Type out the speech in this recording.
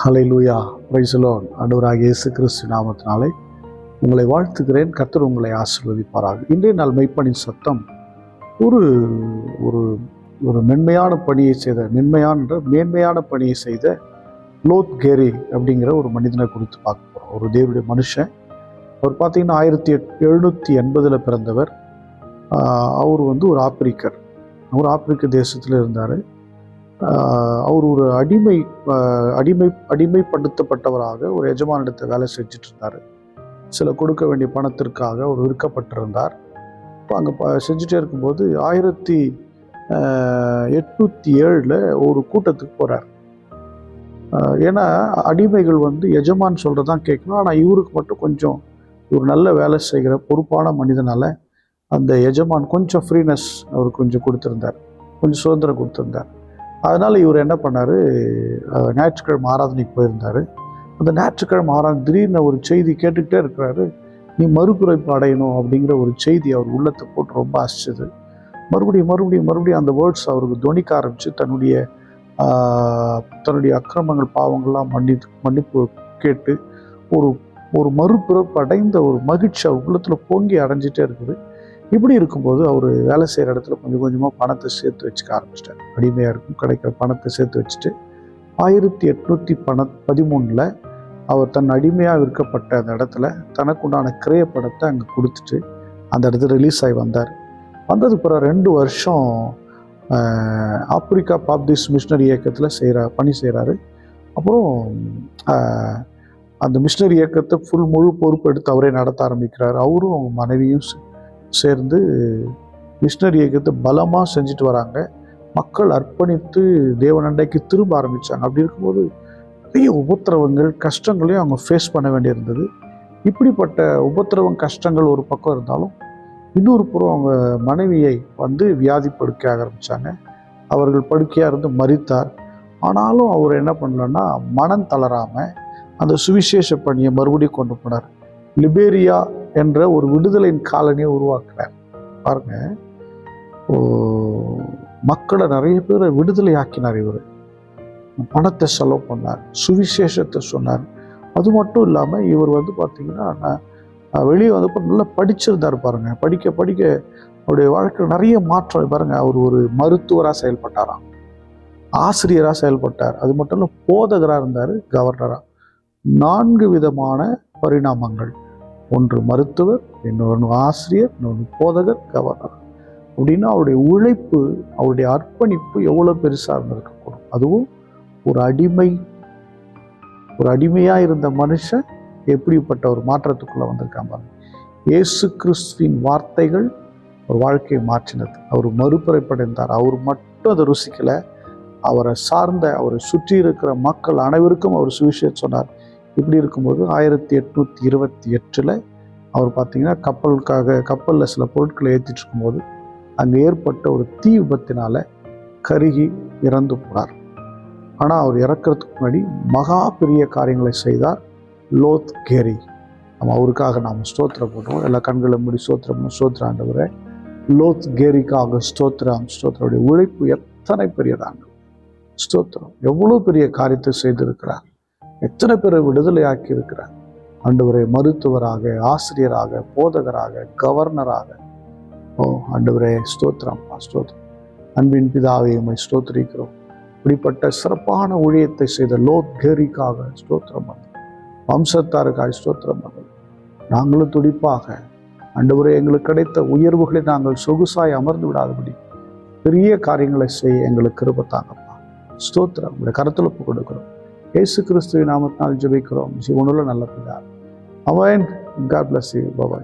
Hallelujah, praise the Lord. ஆண்டவராகிய இயேசு கிறிஸ்து நாமத்தினாலே உங்களை வாழ்த்துகிறேன். கர்த்தர் உங்களை ஆசீர்வதிப்பாராக. இன்றைய நாள் மெய்ப்பனின் சத்தம் ஒரு ஒரு ஒரு மேன்மையான பணியை செய்த லோத் கேரி அப்படிங்கிற ஒரு மனிதனை குறித்து பார்க்க போகிறோம். ஒரு தேவனுடைய மனுஷன். அவர் பார்த்தீங்கன்னா 1780 பிறந்தவர். அவர் ஒரு ஆப்பிரிக்கர். அவர் ஆப்பிரிக்க தேசத்தில் இருந்தார். அவர் ஒரு அடிமைப்படுத்தப்பட்டவராக ஒரு எஜமானிடத்தை வேலை செஞ்சுட்டு இருந்தார். சில கொடுக்க வேண்டிய பணத்திற்காக அவர் விற்கப்பட்டிருந்தார். இப்போ அங்கே செஞ்சுட்டே இருக்கும்போது 1807 ஒரு கூட்டத்துக்கு போகிறார். ஏன்னா அடிமைகள் எஜமான் சொல்கிறதான் கேட்கணும். ஆனால் இவருக்கு மட்டும் கொஞ்சம் ஒரு நல்ல வேலை செய்கிற பொறுப்பான மனிதனால் அந்த எஜமான் கொஞ்சம் ஃப்ரீனஸ் அவருக்கு கொஞ்சம் கொடுத்துருந்தார், கொஞ்சம் சுதந்திரம் கொடுத்துருந்தார். அதனால் இவர் என்ன பண்ணார், ஞாயிற்றுக்கிழமை ஆராதனைக்கு போயிருந்தார். அந்த ஞாயிற்றுக்கிழமை ஆராதனை திடீர்னு ஒரு செய்தி கேட்டுக்கிட்டே இருக்கிறாரு. நீ மறுபிறப்பு அடையணும் அப்படிங்கிற ஒரு செய்தி அவர் உள்ளத்தை போட்டு ரொம்ப ஆசிச்சது. மறுபடியும் அந்த வேர்ட்ஸ் அவருக்கு துணிக்க ஆரம்பித்து தன்னுடைய அக்கிரமங்கள் பாவங்கள்லாம் மன்னிப்பு கேட்டு ஒரு மறுபிறப்பு அடைந்த ஒரு மகிழ்ச்சி அவர் உள்ளத்தில் பொங்கி அடைஞ்சிட்டே இருக்குது. இப்படி இருக்கும்போது அவர் வேலை செய்கிற இடத்துல கொஞ்சம் கொஞ்சமாக பணத்தை சேர்த்து வச்சுக்க ஆரம்பிச்சிட்டார். அடிமையாக இருக்கும் கிடைக்கிற பணத்தை சேர்த்து வச்சுட்டு 1813 அவர் தன் அடிமையாக விற்கப்பட்ட அந்த இடத்துல தனக்குண்டான கிரய பணத்தை அங்கே கொடுத்துட்டு அந்த இடத்துல ரிலீஸ் ஆகி வந்தார். வந்தது பிறகு 2 வருஷம் ஆப்பிரிக்கா பாப்டிஸ்ட் மிஷினரி இயக்கத்தில் பணி செய்கிறாரு. அப்புறம் அந்த மிஷினரி இயக்கத்தை முழு பொறுப்பு எடுத்து அவரே நடத்த ஆரம்பிக்கிறார். அவரும் அவங்க மனைவியும் சேர்ந்து மிஷினரி இயக்கத்தை பலமாக செஞ்சுட்டு வராங்க. மக்கள் அர்ப்பணித்து தேவனண்டைக்கு திரும்ப ஆரம்பித்தாங்க. அப்படி இருக்கும்போது நிறைய உபத்திரவங்கள் கஷ்டங்களையும் அவங்க ஃபேஸ் பண்ண வேண்டியிருந்தது. இப்படிப்பட்ட உபத்திரவம் கஷ்டங்கள் ஒரு பக்கம் இருந்தாலும் இன்னொரு புறம் அவங்க மனைவியை வியாதி படுக்க ஆரம்பித்தாங்க. அவர்கள் படுக்கையாக இருந்து மரித்தார். ஆனாலும் அவர் என்ன பண்ணலன்னா மனம் தளராமல் அந்த சுவிசேஷ பணியை மறுபடியும் கொண்டு போனார். லிபேரியா என்ற ஒரு விடுதலையின் காலனியை உருவாக்கினார். பாருங்க, மக்களை நிறைய பேரை விடுதலை ஆக்கினார். இவர் பணத்தை செலவு பண்ணார், சுவிசேஷத்தை சொன்னார். அது மட்டும் இல்லாமல் இவர் பார்த்தீங்கன்னா வெளியே நல்லா படிச்சிருந்தார். பாருங்க, படிக்க அவருடைய வாழ்க்கையில் நிறைய மாற்றம். பாருங்க, அவர் ஒரு மருத்துவராக செயல்பட்டாராம், ஆசிரியராக செயல்பட்டார். அது மட்டும் இல்லை, போதகராக இருந்தார், கவர்னராக. 4 விதமான பரிணாமங்கள். ஒன்று மருத்துவர், இன்னொன்று ஆசிரியர், இன்னொன்று போதகர், கவர்னர். அப்படின்னா அவருடைய உழைப்பு, அவருடைய அர்ப்பணிப்பு எவ்வளோ பெருசாக இருந்திருக்கக்கூடும். அதுவும் ஒரு அடிமையாக இருந்த மனுஷன் எப்படிப்பட்ட ஒரு மாற்றத்துக்குள்ளே வந்திருக்காங்க. இயேசு கிறிஸ்துவின் வார்த்தைகள் ஒரு வாழ்க்கையை மாற்றினது. அவர் மறுபிறப்படைந்தார். அவர் மட்டும் அதை ருசிக்கலை, அவரை சுற்றி இருக்கிற மக்கள் அனைவருக்கும் அவர் சுவிசேஷம் சொன்னார். இப்படி இருக்கும்போது 1828 அவர் பார்த்தீங்கன்னா கப்பலில் சில பொருட்களை ஏற்றிட்டு இருக்கும்போது அங்கே ஏற்பட்ட ஒரு தீ விபத்தினால் கருகி இறந்து போனார். ஆனால் அவர் இறக்கிறதுக்கு முன்னாடி மகா பெரிய காரியங்களை செய்தார் லோத் கேரி. அவருக்காக நாம் ஸ்தோத்திரம் பண்ணுவோம். எல்லா கண்களை மூடி ஸ்தோத்திரம் ஆண்டவரே. லோத் கேரிக்காக ஸ்தோத்திரம். உழைப்பு எத்தனை பெரியதாங்க. ஸ்தோத்திரம். எவ்வளோ பெரிய காரியத்தை செய்திருக்கிறார். எத்தனை பேரை விடுதலை ஆக்கி இருக்கிறார். ஆண்டவரே, மருத்துவராக, ஆசிரியராக, போதகராக, கவர்னராக. ஆண்டவரே, ஸ்தோத்திரம். அன்பின் பிதாவை உம்மை ஸ்தோத்திரிக்கிறோம். இப்படிப்பட்ட சிறப்பான ஊழியத்தை செய்த லோத் கேரிக்காக ஸ்தோத்திரம் பண்ணு. வம்சத்தாருக்காக ஸ்தோத்திரம் பண்ணு. நாங்களும் துடிப்பாக ஆண்டவரே, எங்களுக்கு கிடைத்த உயர்வுகளை நாங்கள் சொகுசாய் அமர்ந்து விடாதபடி பெரிய காரியங்களை செய்ய எங்களுக்கு கிருபை தாங்கப்பா. ஸ்தோத்திரம். உங்களுடைய கருத்தில் ஒப்பு கொடுக்கிறோம். இயேசு கிறிஸ்துவின் நாமத்தினால் ஜெபிக்கிறோம். ஜீவனுள்ள நல்ல பிதாவே. ஆமென். God bless you. Bye bye.